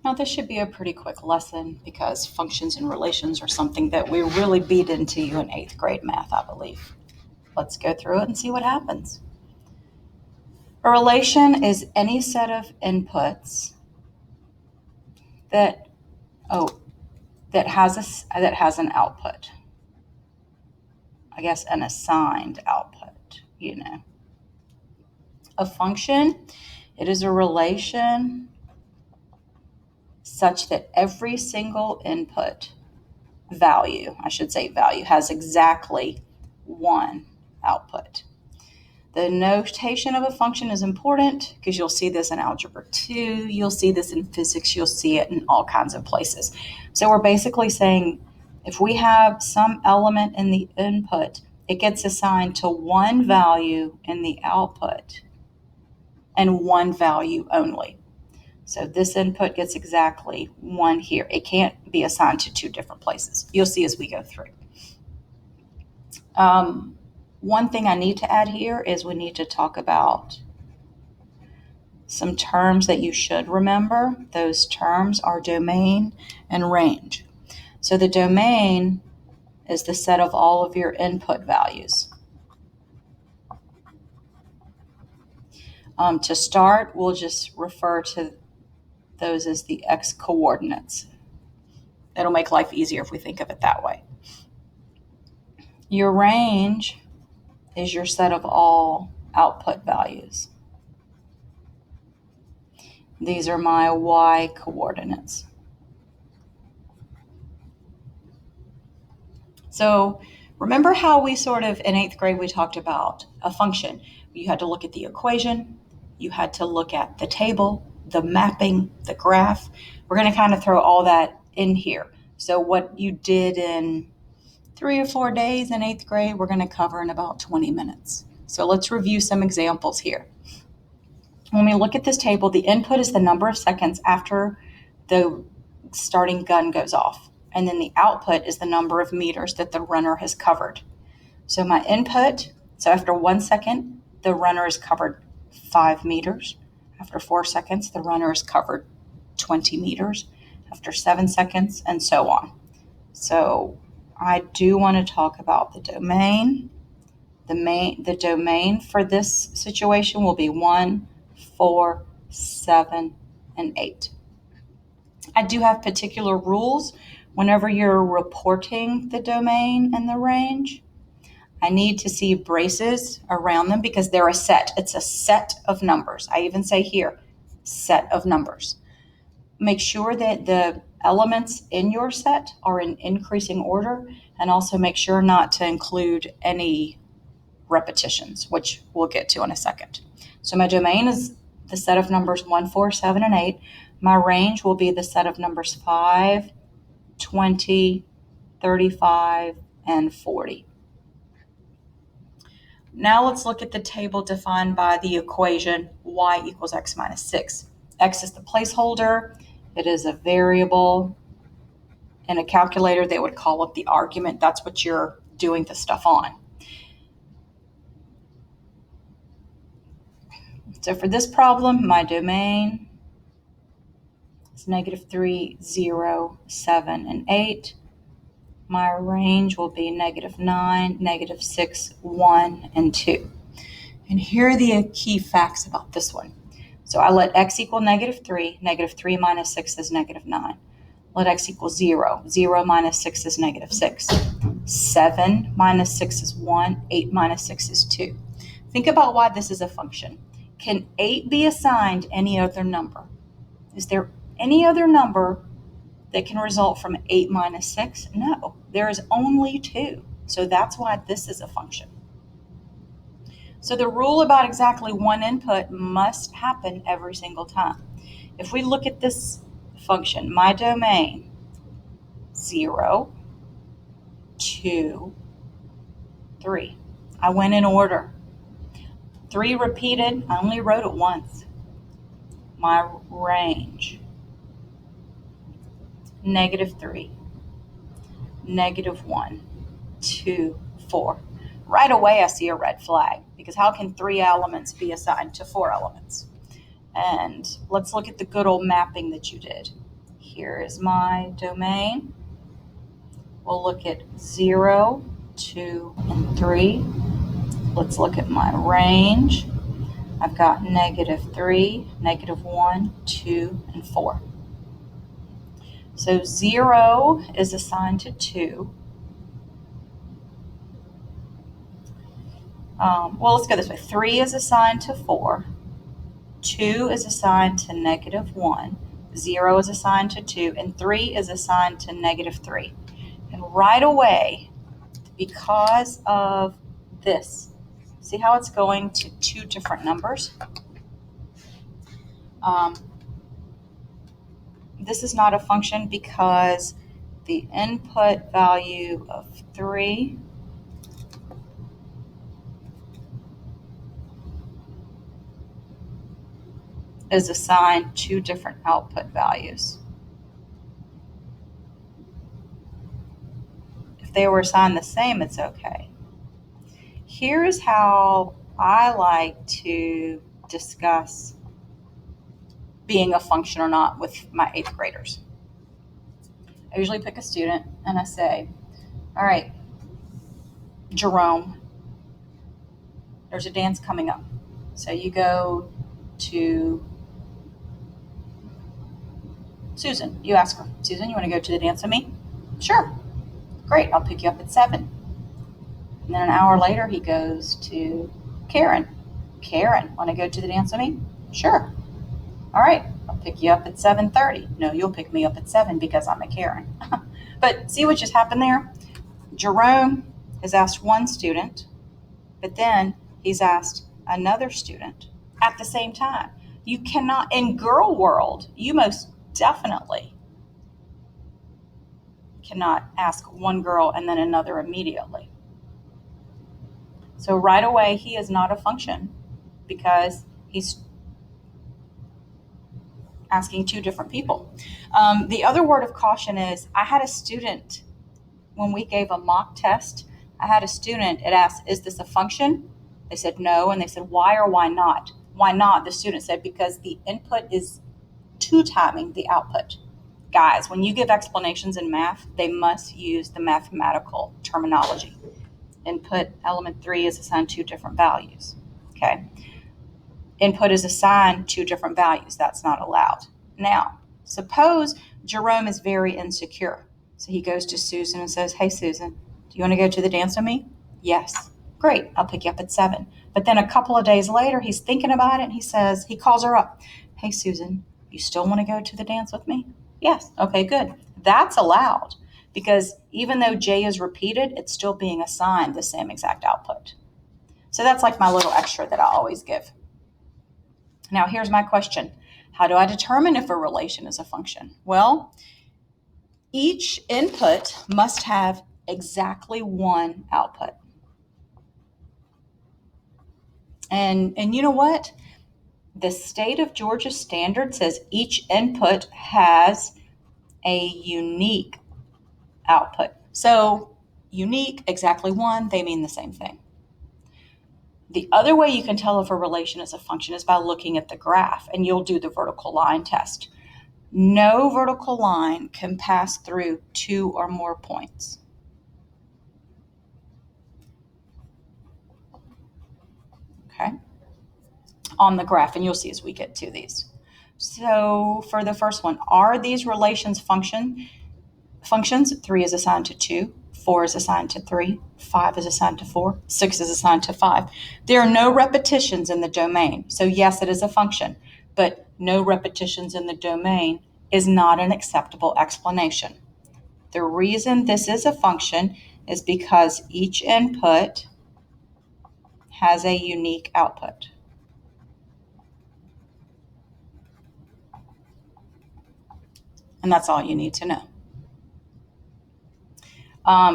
Now, this should be a pretty quick lesson because functions and relations are something that we really beat into you in 8th grade math, I believe. Let's go through it and see what happens. A relation is any set of inputs that has an output. I guess an assigned output, A function, it is a relation such that every single input value has exactly one output. The notation of a function is important because you'll see this in Algebra 2, you'll see this in physics, you'll see it in all kinds of places. So we're basically saying if we have some element in the input, it gets assigned to one value in the output and one value only. So this input gets exactly one here. It can't be assigned to two different places. You'll see as we go through. One thing I need to add here is we need to talk about some terms that you should remember. Those terms are domain and range. So the domain is the set of all of your input values. To start, we'll just refer to those as the x coordinates. It'll make life easier if we think of it that way. Your range is your set of all output values. These are my y coordinates. So remember how we sort of, in 8th grade, we talked about a function. You had to look at the equation. You had to look at the table, the mapping, the graph. We're going to kind of throw all that in here. So what you did in 3 or 4 days in 8th grade, we're going to cover in about 20 minutes. So let's review some examples here. When we look at this table, the input is the number of seconds after the starting gun goes off. And then the output is the number of meters that the runner has covered. So my input, so after 1 second, the runner is covered 5 meters. After 4 seconds, the runner is covered 20 meters. After 7 seconds, and so on. So I do want to talk about the domain. The domain for this situation will be 1, 4, 7, and 8. I do have particular rules whenever you're reporting the domain and the range. I need to see braces around them because they're a set. It's a set of numbers. I even say here, set of numbers. Make sure that the elements in your set are in increasing order, and also make sure not to include any repetitions, which we'll get to in a second. So my domain is the set of numbers 1, 4, 7, and 8. My range will be the set of numbers 5, 20, 35, and 40. Now let's look at the table defined by the equation y equals x minus 6. X is the placeholder. It is a variable. In a calculator, they would call it the argument. That's what you're doing the stuff on. So for this problem, my domain is -3, 0, 7, and 8. My range will be -9, -6, 1, and 2. And here are the key facts about this one. So I let x equal -3. -3 minus 6 is -9. Let x equal 0. 0 minus 6 is -6. 7 minus 6 is 1. 8 minus 6 is 2. Think about why this is a function. Can 8 be assigned any other number? Is there any other number that can result from 8 minus 6? No, there is only 2. So that's why this is a function. So the rule about exactly one input must happen every single time. If we look at this function, my domain, 0, 2, 3. I went in order. 3 repeated, I only wrote it once. My range, -3, -1, 2, 4. Right away I see a red flag because how can 3 elements be assigned to 4 elements? And let's look at the good old mapping that you did. Here is my domain. We'll look at 0, 2, and 3. Let's look at my range. I've got -3, -1, 2, and 4. So 0 is assigned to 2. Well, let's go this way. 3 is assigned to 4. 2 is assigned to -1. 0 is assigned to 2. And 3 is assigned to -3. And right away, because of this, see how it's going to two different numbers? This is not a function because the input value of 3 is assigned two different output values. If they were assigned the same, it's okay. Here is how I like to discuss being a function or not with my 8th graders. I usually pick a student and I say, all right, Jerome, there's a dance coming up. So you go to Susan. You ask her, Susan, you want to go to the dance with me? Sure. Great, I'll pick you up at 7. And then an hour later, he goes to Karen. Karen, want to go to the dance with me? Sure. All right, I'll pick you up at 7:30. No, you'll pick me up at 7 because I'm a Karen. But see what just happened there? Jerome has asked one student, but then he's asked another student at the same time. You cannot, in girl world, you most definitely cannot ask one girl and then another immediately. So right away, he is not a function because he's asking two different people. The other word of caution is I had a student, when we gave a mock test, I had a student, it asked, is this a function? They said no, and they said, why or why not? Why not? The student said, because the input is 2-timing the output. Guys, when you give explanations in math, they must use the mathematical terminology. Input element 3 is assigned 2 different values. Okay. Input is assigned 2 different values. That's not allowed. Now, suppose Jerome is very insecure. So he goes to Susan and says, hey, Susan, do you want to go to the dance with me? Yes. Great. I'll pick you up at 7. But then a couple of days later, he's thinking about it and he calls her up. Hey, Susan, you still want to go to the dance with me? Yes. Okay, good. That's allowed because even though J is repeated, it's still being assigned the same exact output. So that's like my little extra that I always give. Now, here's my question. How do I determine if a relation is a function? Well, each input must have exactly one output. And you know what? The state of Georgia standard says each input has a unique output. So unique, exactly one, they mean the same thing. The other way you can tell if a relation is a function is by looking at the graph, and you'll do the vertical line test. No vertical line can pass through 2 or more points. Okay? On the graph, and you'll see as we get to these. So for the first one, are these relations functions? 3 is assigned to 2, 4 is assigned to 3, 5 is assigned to 4, 6 is assigned to 5. There are no repetitions in the domain. So yes, it is a function, but no repetitions in the domain is not an acceptable explanation. The reason this is a function is because each input has a unique output. And that's all you need to know.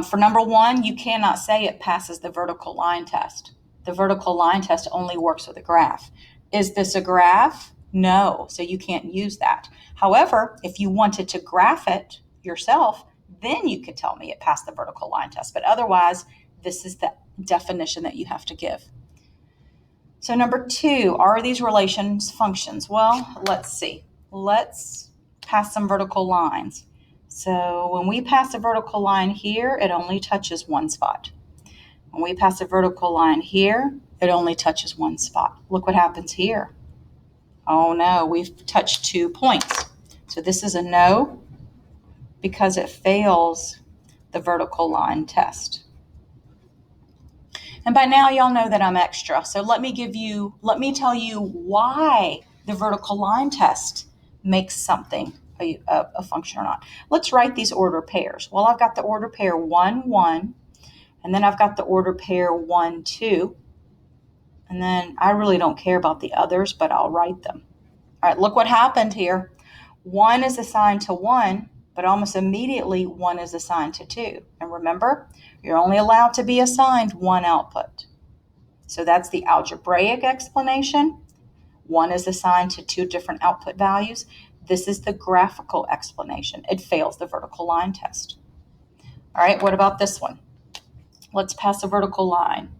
For number 1, you cannot say it passes the vertical line test. The vertical line test only works with a graph. Is this a graph? No, so you can't use that. However, if you wanted to graph it yourself, then you could tell me it passed the vertical line test. But otherwise, this is the definition that you have to give. So number 2, are these relations functions? Well, let's see. Let's pass some vertical lines. So when we pass a vertical line here, it only touches one spot. When we pass a vertical line here, it only touches one spot. Look what happens here. Oh no, we've touched 2 points. So this is a no because it fails the vertical line test. And by now y'all know that I'm extra. So let me tell you why the vertical line test makes something a function or not. Let's write these order pairs. Well, I've got the order pair 1, 1, and then I've got the order pair 1, 2. And then I really don't care about the others, but I'll write them. All right, look what happened here. 1 is assigned to 1, but almost immediately 1 is assigned to 2. And remember, you're only allowed to be assigned one output. So that's the algebraic explanation. 1 is assigned to 2 different output values. This is the graphical explanation. It fails the vertical line test. All right, what about this one? Let's pass a vertical line.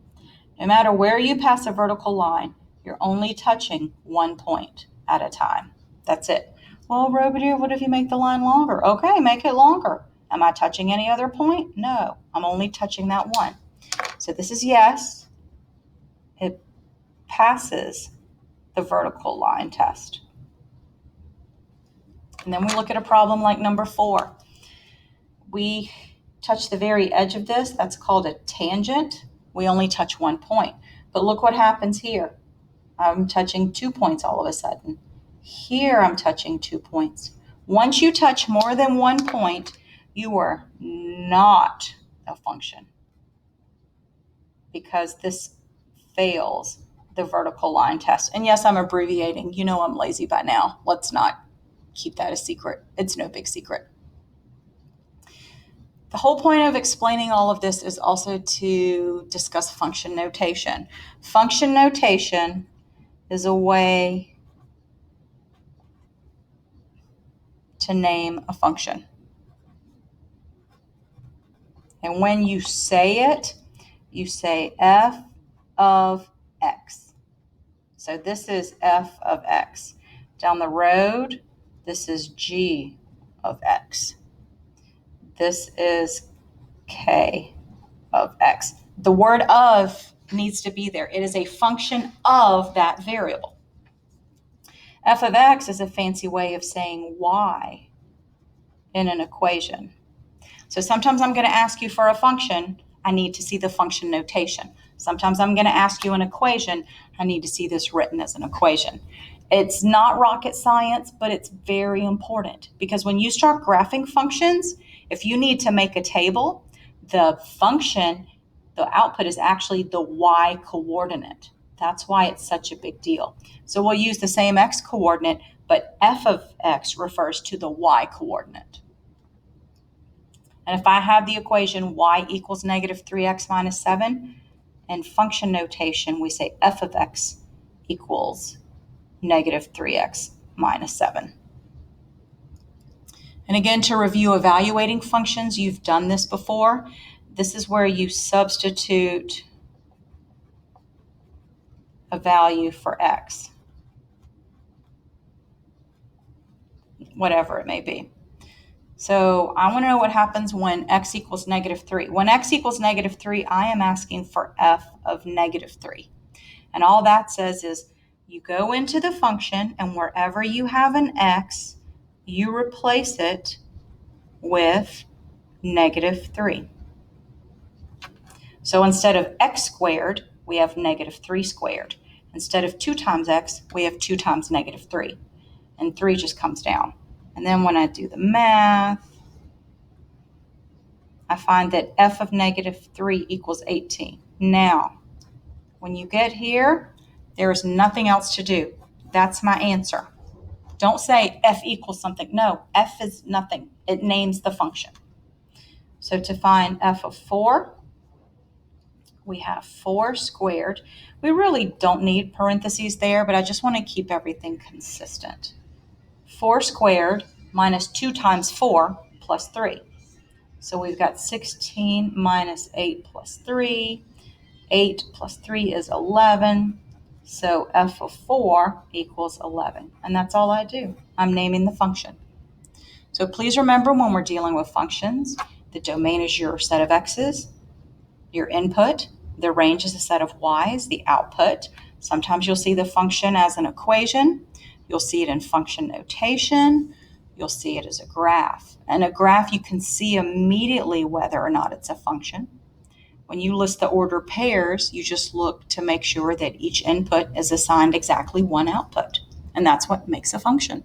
No matter where you pass a vertical line, you're only touching 1 point at a time. That's it. Well, Robodeer, what if you make the line longer? Okay, make it longer. Am I touching any other point? No, I'm only touching that one. So this is yes. It passes the vertical line test. And then we look at a problem like number 4. We touch the very edge of this. That's called a tangent. We only touch 1 point. But look what happens here. I'm touching 2 points all of a sudden. Here I'm touching 2 points. Once you touch more than 1 point, you are not a function because this fails the vertical line test. And yes, I'm abbreviating. You know I'm lazy by now. Let's not keep that a secret. It's no big secret. The whole point of explaining all of this is also to discuss function notation. Function notation is a way to name a function. And when you say it, you say f of x. So this is f of x. Down the road, this is g of x. This is k of x. The word of needs to be there. It is a function of that variable. F of x is a fancy way of saying y in an equation. So sometimes I'm going to ask you for a function. I need to see the function notation. Sometimes I'm going to ask you an equation. I need to see this written as an equation. It's not rocket science, but it's very important because when you start graphing functions, if you need to make a table, the function, the output is actually the y coordinate. That's why it's such a big deal. So we'll use the same x coordinate, but f of x refers to the y coordinate. And if I have the equation y equals negative 3x minus 7, in function notation, we say f of x equals negative 3x minus 7. And again, to review evaluating functions, you've done this before. This is where you substitute a value for x, whatever it may be. So I want to know what happens when x equals negative 3. When x equals negative 3, I am asking for f of negative 3. And all that says is you go into the function, and wherever you have an x, you replace it with negative 3. So instead of x squared, we have negative 3 squared. Instead of 2 times x, we have 2 times negative 3. And 3 just comes down. And then when I do the math, I find that f of negative 3 equals 18. Now, when you get here, there is nothing else to do. That's my answer. Don't say f equals something. No, f is nothing. It names the function. So to find f of 4, we have 4 squared. We really don't need parentheses there, but I just want to keep everything consistent. 4 squared minus 2 times 4 plus 3. So we've got 16 minus 8 plus 3. 8 plus 3 is 11. So f of 4 equals 11. And that's all I do. I'm naming the function. So please remember, when we're dealing with functions, the domain is your set of x's, your input, the range is a set of y's, the output. Sometimes you'll see the function as an equation. You'll see it in function notation. You'll see it as a graph. And a graph, you can see immediately whether or not it's a function. When you list the order pairs, you just look to make sure that each input is assigned exactly one output. And that's what makes a function.